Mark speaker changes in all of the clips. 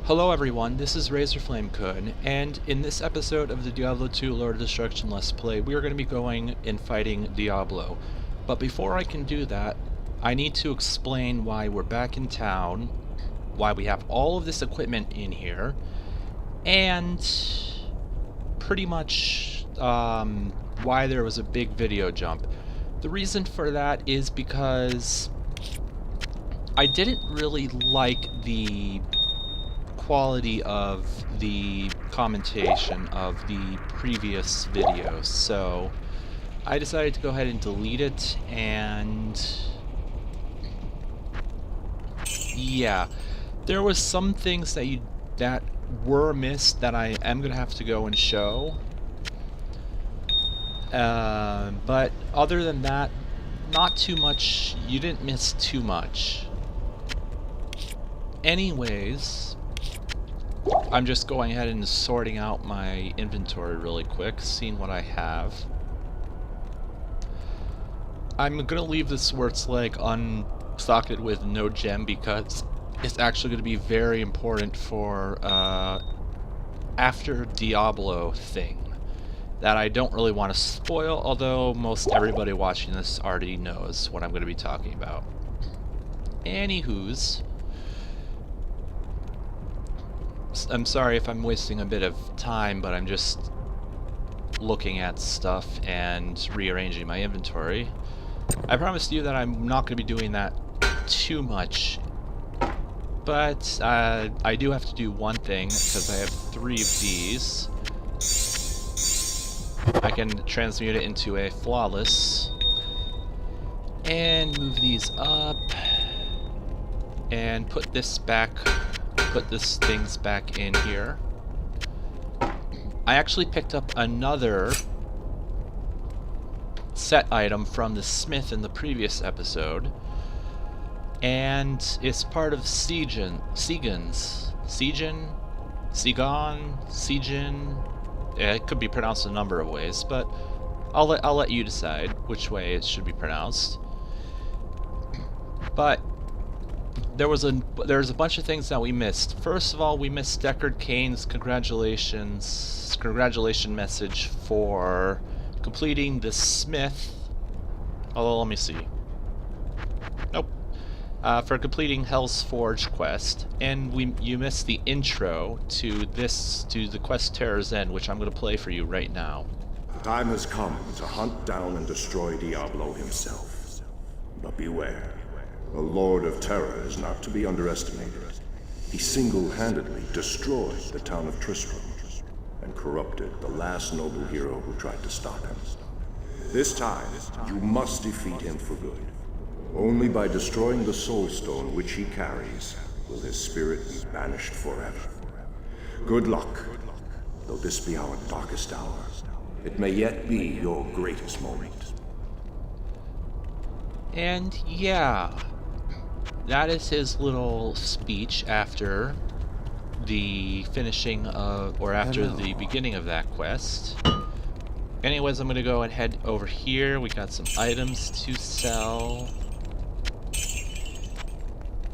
Speaker 1: Hello everyone, this is Razorflamekun, and in this episode of the Diablo 2 Lord of Destruction Let's Play, we are going to be going and fighting Diablo. But before I can do that, I need to explain why we're back in town, why we have all of this equipment in here, and pretty much why there was a big video jump. The reason for that is because I didn't really like the quality of the commentation of the previous videos, so I decided to go ahead and delete it. And yeah, there was some things that were missed that I am gonna have to go and show, but other than that, not too much. You didn't miss too much. Anyways, I'm just going ahead and sorting out my inventory really quick, seeing what I have. I'm gonna leave this where it's like unsocked with no gem because it's actually gonna be very important for after Diablo thing that I don't really want to spoil, although most everybody watching this already knows what I'm gonna be talking about. Anywho's, I'm sorry if I'm wasting a bit of time, but I'm just looking at stuff and rearranging my inventory. I promised you that I'm not going to be doing that too much, but I do have to do one thing because I have 3 of these. I can transmute it into a flawless and move these up and put this things back in here. I actually picked up another set item from the smith in the previous episode, and it's part of Segan. It could be pronounced a number of ways, but I'll let you decide which way it should be pronounced. But there's a bunch of things that we missed. First of all, we missed Deckard Cain's congratulation message for completing the Smith. Although, let me see. Nope. For completing Hell's Forge quest, and you missed the intro to the quest Terror's End, which I'm going to play for you right now.
Speaker 2: The time has come to hunt down and destroy Diablo himself. But beware. The Lord of Terror is not to be underestimated. He single-handedly destroyed the town of Tristram and corrupted the last noble hero who tried to stop him. This time, you must defeat him for good. Only by destroying the Soul Stone which he carries will his spirit be banished forever. Good luck. Though this be our darkest hour, it may yet be your greatest moment.
Speaker 1: And yeah, that is his little speech after the finishing of, or after the beginning of that quest. Anyways, I'm gonna go and head over here. We got some items to sell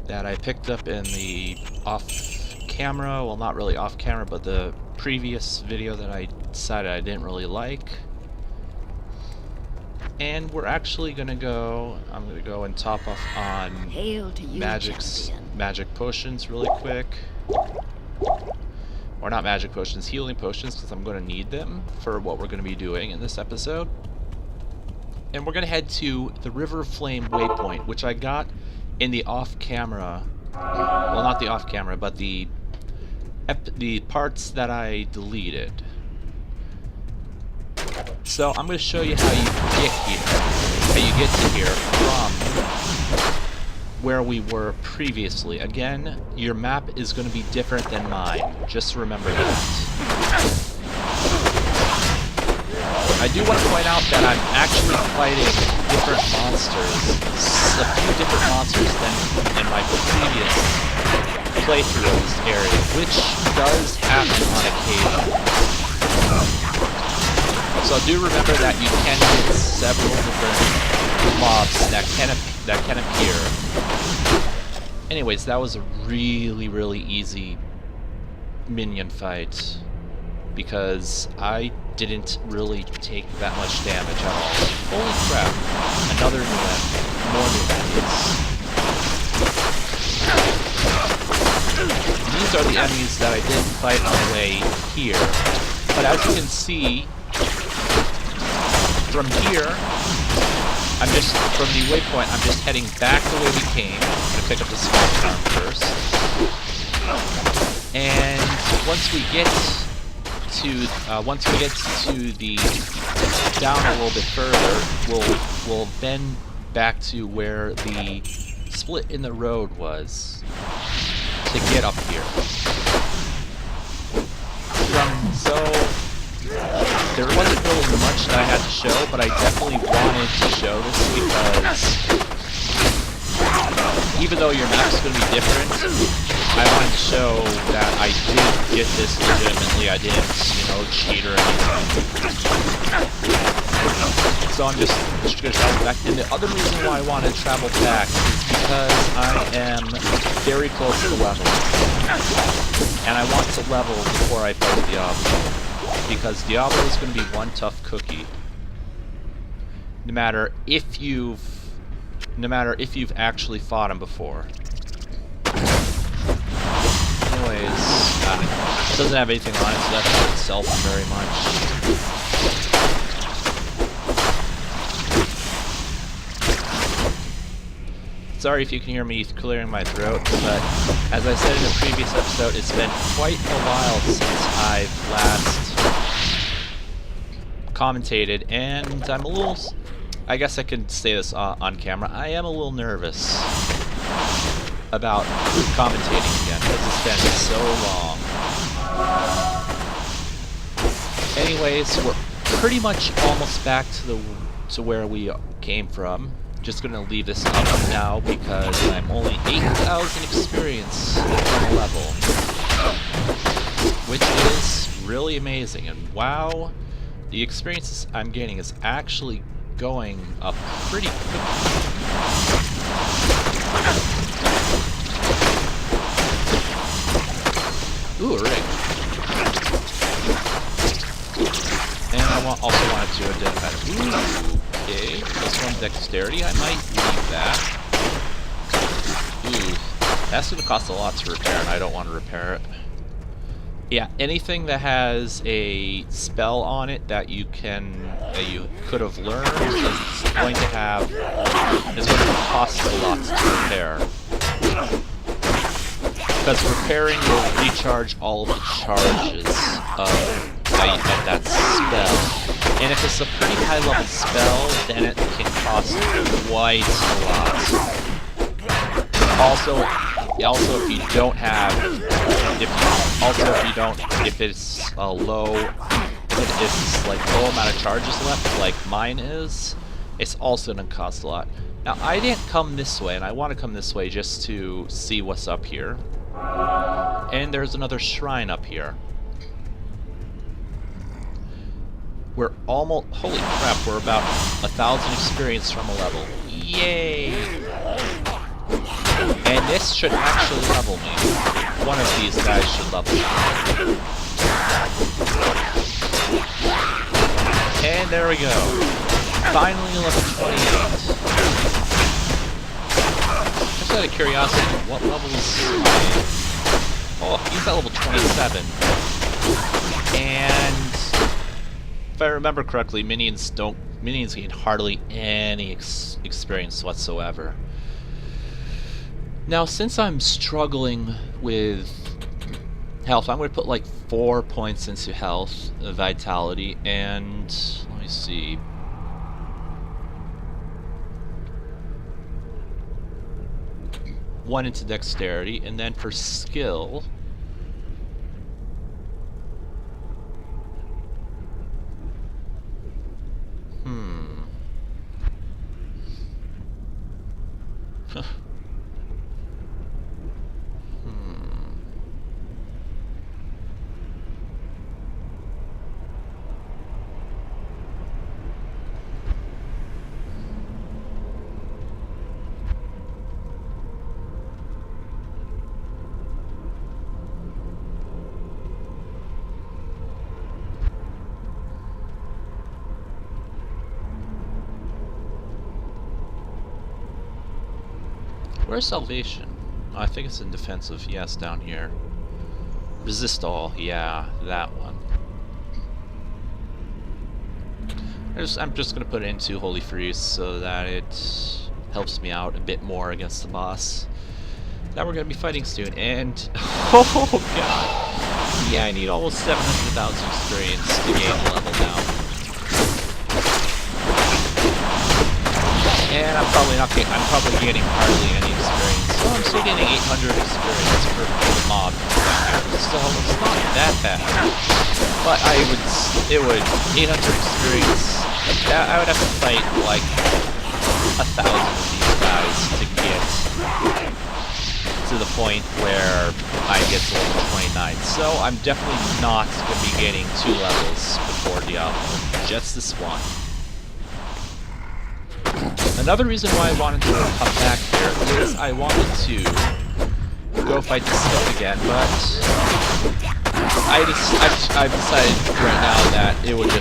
Speaker 1: that I picked up in the off-camera, well, not really off-camera, but the previous video that I decided I didn't really like. And we're actually gonna go, I'm gonna go and top off on magic potions really quick. Or not magic potions, healing potions, because I'm gonna need them for what we're gonna be doing in this episode. And we're gonna head to the River Flame waypoint, which I got in the off-camera, well, not the off-camera, but the parts that I deleted. So I'm going to show you how you get to here from where we were previously. Again, your map is going to be different than mine. Just remember that. I do want to point out that I'm actually fighting different monsters, a few different monsters than in my previous playthrough of this area, which does happen on occasion. So do remember that you can hit several different mobs that can appear. Anyways, that was a really, really easy minion fight, because I didn't really take that much damage at all. Holy crap! Another new enemy. More new enemies. These are the enemies that I didn't fight on the way here. But as you can see, from here, from the waypoint, I'm just heading back the way we came. I'm going to pick up the small town first. And once we get to the down a little bit further, we'll then back to where the split in the road was to get up here. So there wasn't really much that I had to show, but I definitely wanted to show this because even though your map's going to be different, I wanted to show that I did get this legitimately. I didn't, cheat or anything. So I'm just going to travel back. And the other reason why I want to travel back is because I am very close to level. And I want to level before I fight Diablo. Because Diablo is going to be one tough cookie. No matter if you've actually fought him before. Anyways, it doesn't have anything on it, so that's not itself very much. Sorry if you can hear me clearing my throat, but as I said in a previous episode, it's been quite a while since I've last commentated, and I'm a little... I guess I can say this on camera. I am a little nervous about commentating again, because it's been so long. Anyways, we're pretty much almost back to where we came from. Just gonna leave this up now because I'm only 8,000 experience on level, which is really amazing. And wow, the experiences I'm gaining is actually going up pretty quickly. Ooh, a ring. And I also wanted to identify. Ooh, okay. This one dexterity, I might leave that. Ooh, that's going to cost a lot to repair, and I don't want to repair it. Yeah, anything that has a spell on it that you could have learned is going to cost a lot to repair. Because repairing will recharge all of the charges of that spell. And if it's a pretty high level spell, then it can cost quite a lot. Also if you don't have, if it's a low, if it's like low amount of charges left, like mine is, it's also gonna cost a lot. Now I didn't come this way, and I want to come this way just to see what's up here. And there's another shrine up here. We're almost, holy crap, we're about 1,000 experience from a level. Yay! And this should actually level me. One of these guys should level me. And there we go. Finally level 28. Just out of curiosity, what level is my... Oh, he's at level 27. And if I remember correctly, minions gain hardly any experience whatsoever. Now, since I'm struggling with health, I'm going to put like 4 points into health, vitality, and let me see. One into dexterity, and then for skill, Where's salvation? I think it's in defensive. Yes, down here. Resist all. Yeah, that one. I'm just gonna put it into Holy Freeze so that it helps me out a bit more against the boss. Now we're gonna be fighting soon, and oh god, yeah, I need almost 700,000 experience to gain a level now. And I'm probably getting hardly any experience. So I'm still getting 800 experience per mob. So it's not that bad. But it would 800 experience. I would have to fight like 1,000 of these guys to get to the point where I get to level 29. So I'm definitely not going to be getting 2 levels before Diablo. Just this one. Another reason why I wanted to come back here is I wanted to go fight the Smith again, but I've decided right now that that would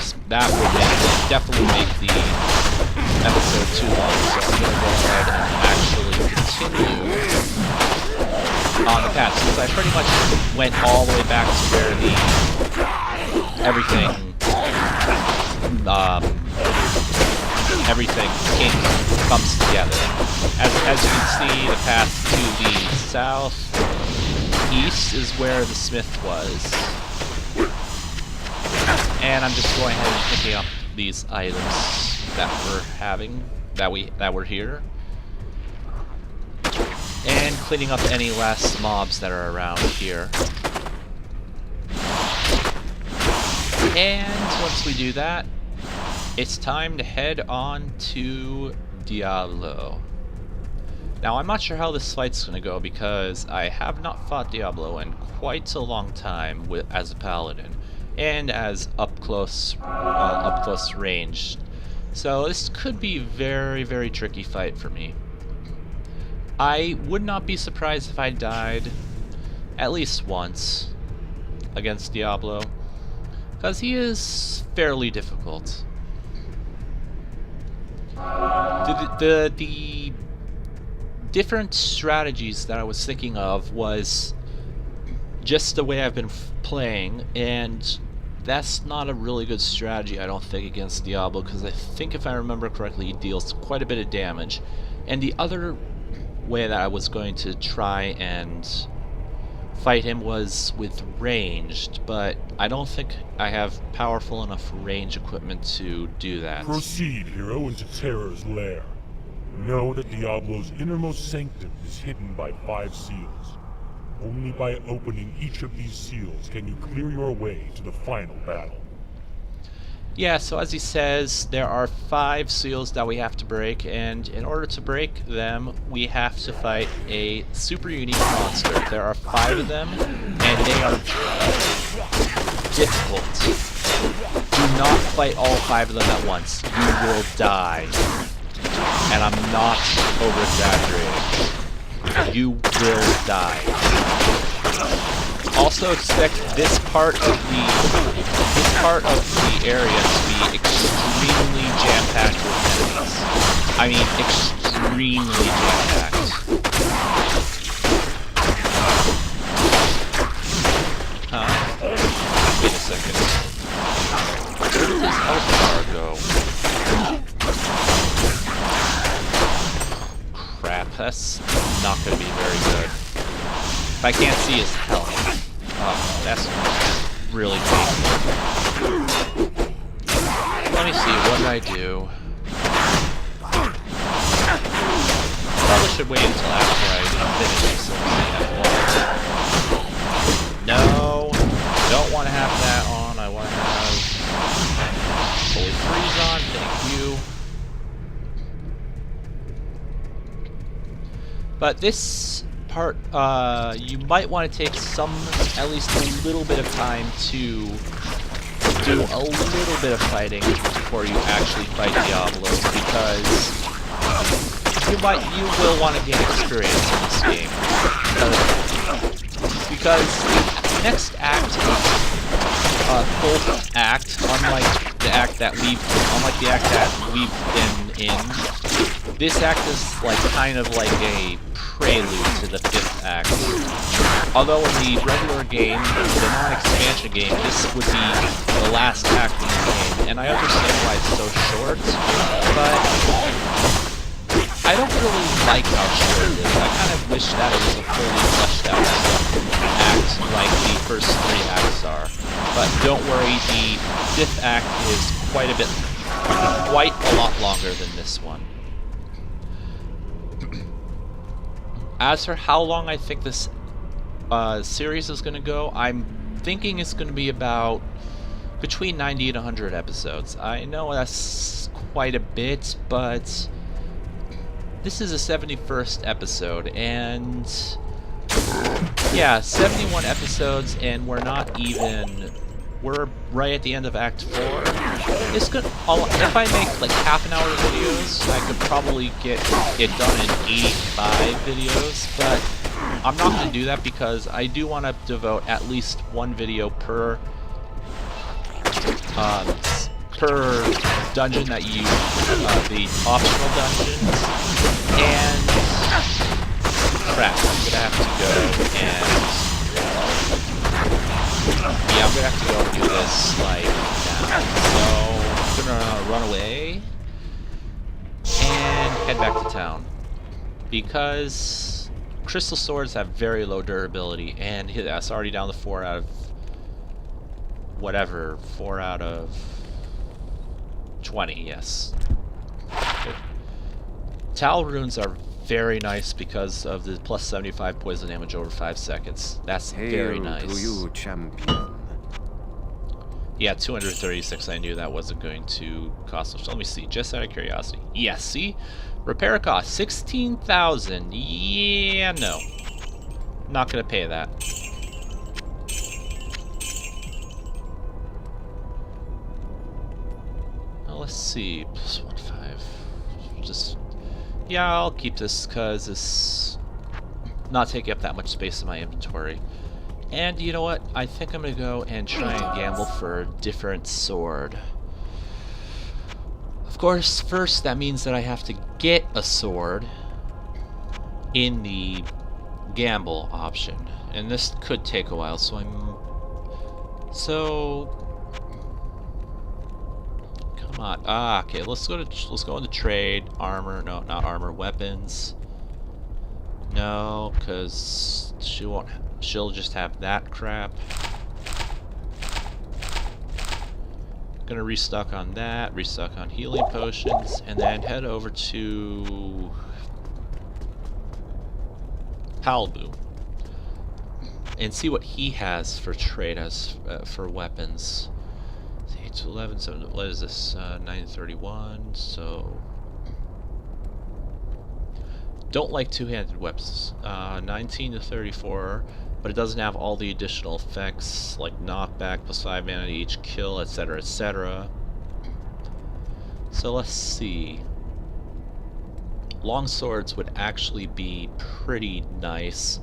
Speaker 1: definitely make the episode too long, so I'm going to go ahead and actually continue on the path, since I pretty much went all the way back to where everything comes together. As you can see, the path to the southeast is where the Smith was. And I'm just going ahead and picking up these items that were here. And cleaning up any last mobs that are around here. And once we do that, it's time to head on to Diablo. Now, I'm not sure how this fight's going to go because I have not fought Diablo in quite a long time as a paladin and as up close range. So this could be a very, very tricky fight for me. I would not be surprised if I died at least once against Diablo, because he is fairly difficult. The different strategies that I was thinking of was just the way I've been playing, and that's not a really good strategy, I don't think, against Diablo, because I think, if I remember correctly, he deals quite a bit of damage. And the other way that I was going to try and fight him was with ranged, but I don't think I have powerful enough range equipment to do that.
Speaker 3: Proceed, hero, into Terror's lair. Know that Diablo's innermost sanctum is hidden by 5 seals. Only by opening each of these seals can you clear your way to the final battle.
Speaker 1: Yeah, so as he says, there are 5 seals that we have to break, and in order to break them, we have to fight a super unique monster. There are 5 of them, and they are difficult. Do not fight all 5 of them at once. You will die. And I'm not over-exaggerating. You will die. Also expect this part of the area to be extremely jam-packed with enemies. I mean, extremely jam-packed. Wait a second. Where did this health bar go? Crap, that's not going to be very good. If I can't see his health. Oh, that's really painful. Let me see, what did I do? Probably should wait until after I finish this. No, don't want to have that on. I want to have Holy Freeze on, thank you. But this part, you might want to take at least a little bit of time to do a little bit of fighting before you actually fight Diablo, because you will want to gain experience in this game. Because the next act, fourth act, unlike the the act that unlike the act that we've been in, this act is like kind of like a prelude to the 5th act. Although in the regular game, the non-expansion game, this would be the last act in the game, and I understand why it's so short, but I don't really like how short it is. I kind of wish that it was a fully fleshed out act like the first 3 acts are. But don't worry, the 5th act is quite a lot longer than this one. As for how long I think this series is going to go, I'm thinking it's going to be about between 90 and 100 episodes. I know that's quite a bit, but this is a 71st episode, and yeah, 71 episodes, and we're right at the end of Act 4. It's good. If I make like half-an-hour videos, I could probably get it done in 85 videos, but I'm not going to do that because I do want to devote at least one video per dungeon that you the optional dungeons, and crap, I'm gonna have to go and yeah, I'm gonna have to go and do this like now. So I'm gonna run away and head back to town because crystal swords have very low durability, and that's already down to 4 out of whatever, 4 out of 20, yes. Good. Tal runes are very nice because of the plus 75 poison damage over 5 seconds. That's very nice.
Speaker 4: To you, champion.
Speaker 1: Yeah, 236. I knew that wasn't going to cost much. Let me see, just out of curiosity. Yes, see? Repair cost 16,000. Yeah, no. Not gonna pay that. Let's see, plus 1.5. Just, yeah, I'll keep this because it's not taking up that much space in my inventory. And you know what? I think I'm gonna go and try and gamble for a different sword. Of course, first that means that I have to get a sword in the gamble option, and this could take a while. So come on. Okay. Let's go into trade. Armor. No, not armor. Weapons. No, because she won't. She'll just have that crap. Gonna restock on that. Restock on healing potions, and then head over to Halbu and see what he has for trade as for weapons. 8 to 11, so what is this? 931, so don't like two-handed weapons. 19 to 34, but it doesn't have all the additional effects like knockback, plus 5 mana to each kill, etc., etc. So let's see. Long swords would actually be pretty nice.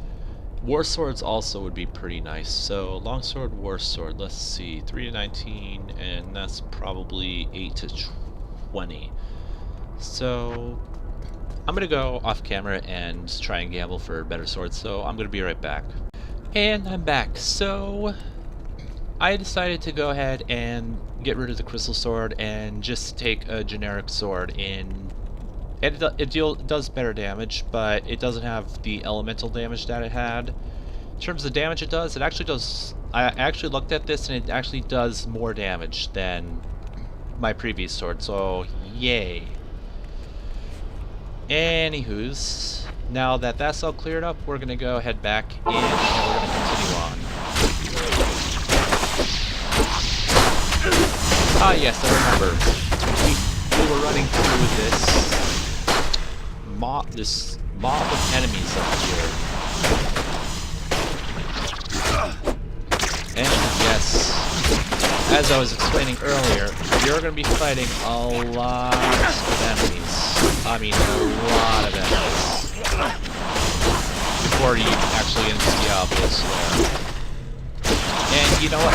Speaker 1: War swords also would be pretty nice. So longsword, war sword. Let's see, 3 to 19, and that's probably 8 to 20. So I'm gonna go off camera and try and gamble for better swords. So I'm gonna be right back. And I'm back. So I decided to go ahead and get rid of the crystal sword and just take a generic sword in. It does better damage, but it doesn't have the elemental damage that it had. In terms of damage it actually does. I actually looked at this and it actually does more damage than my previous sword, so yay. Anywho's, now that that's all cleared up, we're gonna go head back in and we're gonna continue on. Ah yes, I remember. We were running through this mob of enemies up here. And yes, as I was explaining earlier, you're going to be fighting a lot of enemies. I mean, a lot of enemies. Before you actually get into Diablo's lair. And you know what?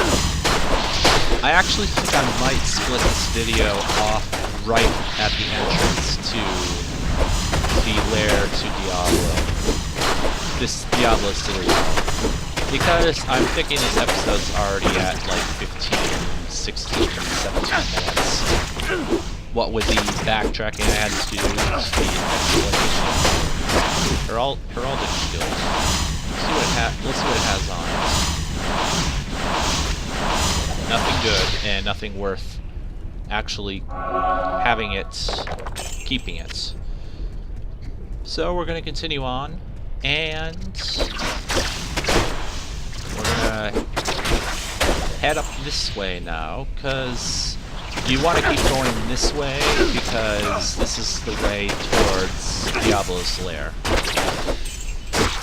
Speaker 1: I actually think I might split this video off right at the entrance to the lair to Diablo. This Diablo series. Because I'm thinking this episode's already at like 15, 16, 17 minutes. What with the backtracking I had to do, the explanation. Heraldic shield. Let's see what it has on it. Nothing good, and nothing worth actually having it, keeping it. So we're going to continue on, and we're going to head up this way now, because you want to keep going this way, because this is the way towards Diablo's lair.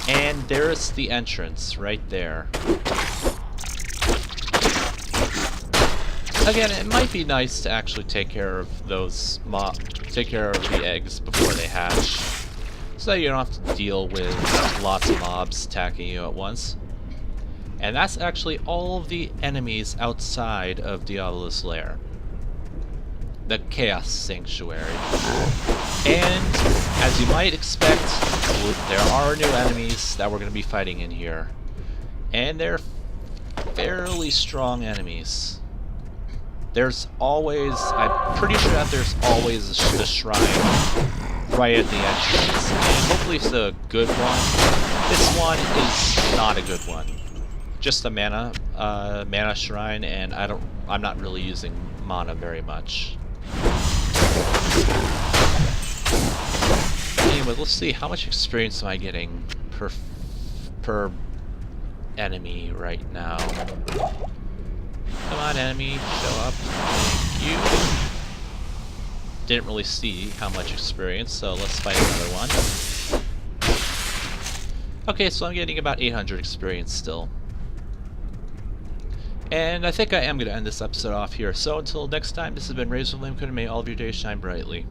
Speaker 1: And there's the entrance, right there. Again, it might be nice to actually take care of those take care of the eggs before they hatch, so that you don't have to deal with lots of mobs attacking you at once. And that's actually all of the enemies outside of Diablo's lair. The Chaos Sanctuary. And, as you might expect, there are new enemies that we're going to be fighting in here. And they're fairly strong enemies. There's always, I'm pretty sure that there's always a shrine right at the entrance. And hopefully it's a good one. This one is not a good one. Just a mana shrine, and I'm not really using mana very much. Anyway, let's see, how much experience am I getting per enemy right now? Come on, enemy, show up. Thank you. Didn't really see how much experience, so let's fight another one. Okay, so I'm getting about 800 experience still. And I think I am going to end this episode off here. So until next time, this has been Razorflamekun, and may all of your days shine brightly.